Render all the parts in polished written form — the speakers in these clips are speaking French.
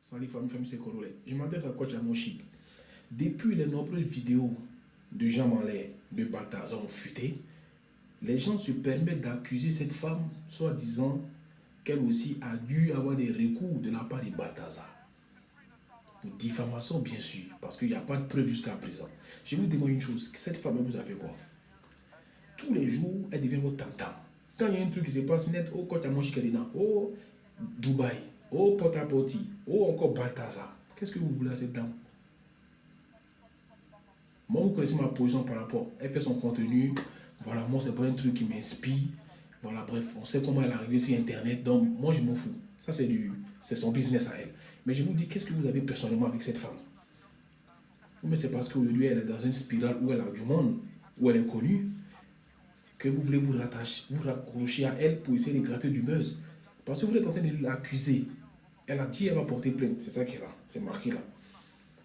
Salut famille, c'est Korolé. Je m'adresse à Coach Amoshi. Depuis les nombreuses vidéos de jambes en l'air de Balthazar ont fuité, les gens se permettent d'accuser cette femme, soi-disant qu'elle aussi a dû avoir des recours de la part de Balthazar. Pour diffamation, bien sûr, parce qu'il n'y a pas de preuve jusqu'à présent. Je vous demande une chose, cette femme, elle vous a fait quoi? Tous les jours, elle devient votre tam-tam. Quand il y a un truc qui se passe net, oh, Coach Amoshi qui est dedans, oh, Dubaï, oh, Port-à-Porti, oh, encore Balthazar. Qu'est-ce que vous voulez à cette dame? Moi, vous connaissez ma position par rapport. Elle fait son contenu. Voilà, moi, c'est pas un truc qui m'inspire. Voilà, bref, on sait comment elle est arrivée sur Internet. Donc, moi, je m'en fous. Ça, c'est son business à elle. Mais je vous dis, qu'est-ce que vous avez personnellement avec cette femme? Mais c'est parce qu'aujourd'hui, elle est dans une spirale où elle a du monde, où elle est connue, que vous voulez vous raccrocher à elle pour essayer de gratter du buzz. Parce que vous êtes en train de l'accuser. Elle a dit qu'elle va porter plainte. C'est ça qui est là. C'est marqué là.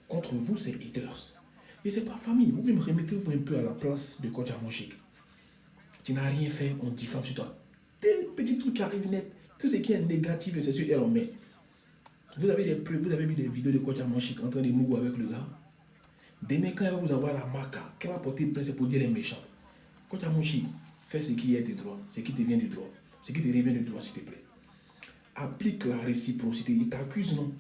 Contre vous, c'est haters. Et c'est pas famille. Vous-même remettez-vous un peu à la place de Coach Amoshi. Tu n'as rien fait, on diffame sur toi. Des petits trucs qui arrivent net. Tout ce qui est négatif, c'est sur elle en met. Vous avez des preuves, vous avez vu des vidéos de Coach Amoshi en train de mourir avec le gars. Demain, quand elle va vous envoyer la marque, qu'elle va porter plainte, c'est pour dire les méchants. Coach Amoshi, fais ce qui est de droit, ce qui te vient du droit, ce qui te revient du droit, s'il te plaît. Applique la réciprocité. Il t'accuse, non?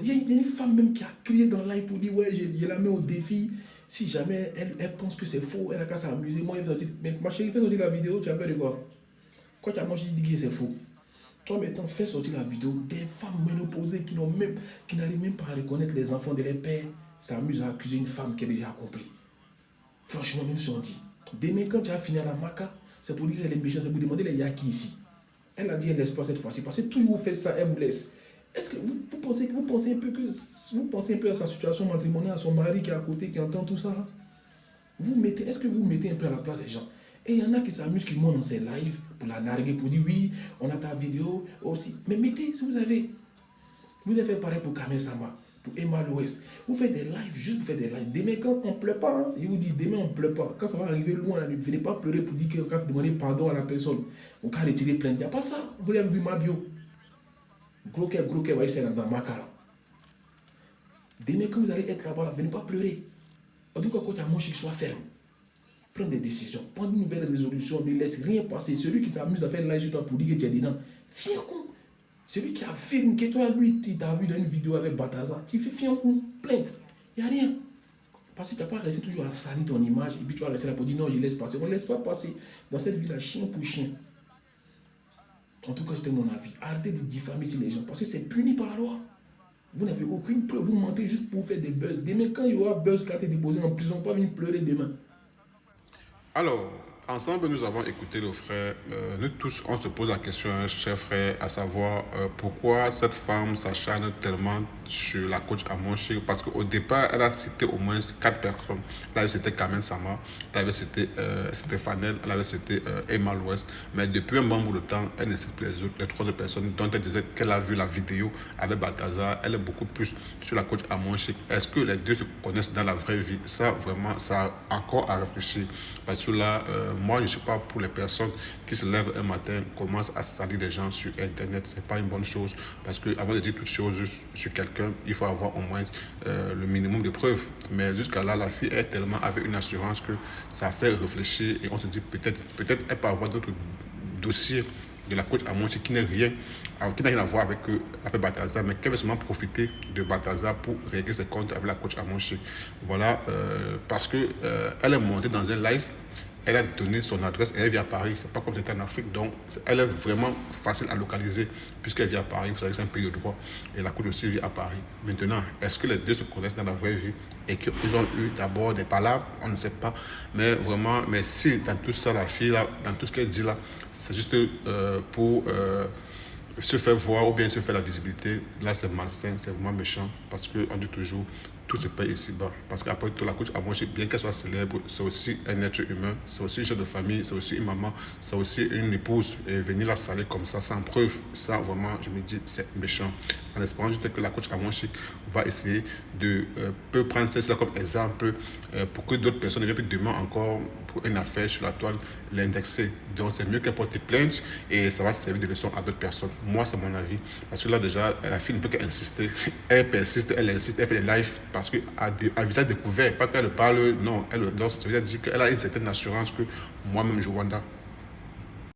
Il y a une femme même qui a crié dans live pour dire ouais, je la mets au défi. Si jamais elle pense que c'est faux, elle a qu'à s'amuser. Moi, mais ma chérie, fais sortir la vidéo, tu as peur de quoi? Quand tu as mangé, dis que c'est faux. Toi, maintenant, fais sortir la vidéo des femmes ménopausées qui n'arrivent même pas à reconnaître les enfants de leurs pères, s'amusent à accuser une femme qui est déjà accomplie. Franchement, même si on dit. Demain, quand tu as fini à la maca, c'est pour dire qu'elle est méchante, c'est pour demander les yaki ici. Elle a dit elle ne laisse pas cette fois-ci. Parce que toujours vous faites ça, elle vous laisse. Est-ce que vous pensez un peu à sa situation matrimoniale, à son mari qui est à côté, qui entend tout ça là? Est-ce que vous mettez un peu à la place des gens? Et il y en a qui s'amusent, qui montent dans ces lives pour la narguer, pour dire oui, on a ta vidéo aussi. Mais mettez, si vous avez. Vous avez fait pareil pour Kamel Sama, pour Emma Louest. Vous faites des lives, juste pour faire des lives. Demain, quand on ne pleure pas, hein, je vous dis, demain, on ne pleure pas. Quand ça va arriver loin, ne venez pas pleurer pour dire qu'on va demander pardon à la personne. On va retirer plainte. Il n'y a pas ça. Vous l'avez vu ma bio. Gros cœur, va essayer dans ma cara. Demain, quand vous allez être là-bas, venez pas pleurer. En tout cas, quand Amoshi soit ferme, prendre des décisions, prendre une nouvelle résolution, ne laisse rien passer. Celui qui s'amuse à faire live sur toi pour dire que tu es dedans, viens con. Celui qui affirme que toi, lui, tu t'as vu dans une vidéo avec Balthazar, tu fais fier un coup, plainte. Il n'y a rien. Parce que tu n'as pas resté toujours à salir ton image et puis tu vas rester là pour dire non, je laisse passer. On ne laisse pas passer dans cette vie-là, chien pour chien. En tout cas, c'était mon avis. Arrêtez de diffamer les gens parce que c'est puni par la loi. Vous n'avez aucune preuve, vous mentez juste pour faire des buzz. Demain, quand il y aura buzz qui a été déposé en prison, pas venir pleurer demain. Alors, ensemble, nous avons écouté le frère. Nous tous, on se pose la question, cher frère, à savoir pourquoi cette femme s'acharne tellement sur la coach Amoshi. Parce qu'au départ, elle a cité au moins 4 personnes. Elle avait cité Kamel Sama, elle avait cité Stéphanel, elle avait cité Emma Louest. Mais depuis un bon bout de temps, elle ne cite plus les 3 autres personnes dont elle disait qu'elle a vu la vidéo avec Balthazar. Elle est beaucoup plus sur la coach Amoshi. Est-ce que les deux se connaissent dans la vraie vie? Ça, vraiment, ça a encore à réfléchir. Parce que là, moi, je ne suis pas pour les personnes qui se lèvent un matin, commencent à salir des gens sur Internet. Ce n'est pas une bonne chose. Parce qu'avant de dire toutes choses sur quelqu'un, il faut avoir au moins le minimum de preuves. Mais jusqu'à là, la fille est tellement avec une assurance que ça fait réfléchir. Et on se dit peut-être elle peut avoir d'autres dossiers de la coach Amoshi qui n'a rien à voir avec Balthazar, mais qu'elle veut seulement profiter de Balthazar pour régler ses comptes avec la coach Amoshi. Voilà, parce que elle est montée dans un live, elle a donné son adresse, elle vit à Paris, c'est pas comme c'était en Afrique, donc elle est vraiment facile à localiser puisqu'elle vit à Paris, vous savez que c'est un pays de droit, et la coach aussi vit à Paris. Maintenant, est-ce que les deux se connaissent dans la vraie vie et qu'ils ont eu d'abord des palabres, on ne sait pas, mais vraiment, mais si dans tout ça, la fille, là, dans tout ce qu'elle dit là, c'est juste pour se faire voir ou bien se faire la visibilité, là c'est malsain, c'est vraiment méchant, parce qu'on dit toujours tout se paye ici-bas. Parce qu'après tout, la coach Amonchi, bien qu'elle soit célèbre, c'est aussi un être humain, c'est aussi un chef de famille, c'est aussi une maman, c'est aussi une épouse. Et venir la saler comme ça, sans preuve, ça vraiment, je me dis, c'est méchant. En espérant juste que la coach Amonchi va essayer de peut prendre cela comme exemple pour que d'autres personnes ne viennent plus demain encore pour une affaire sur la toile, l'indexer. Donc c'est mieux qu'elle porte plainte et ça va servir de leçon à d'autres personnes. Moi, c'est mon avis. Parce que là, déjà, la fille ne veut qu'insister. Elle persiste, elle insiste, elle fait des lives parce qu'à visage découvert, pas qu'elle parle, non. Donc, ça veut dire qu'elle a une certaine assurance que moi-même, je Wanda.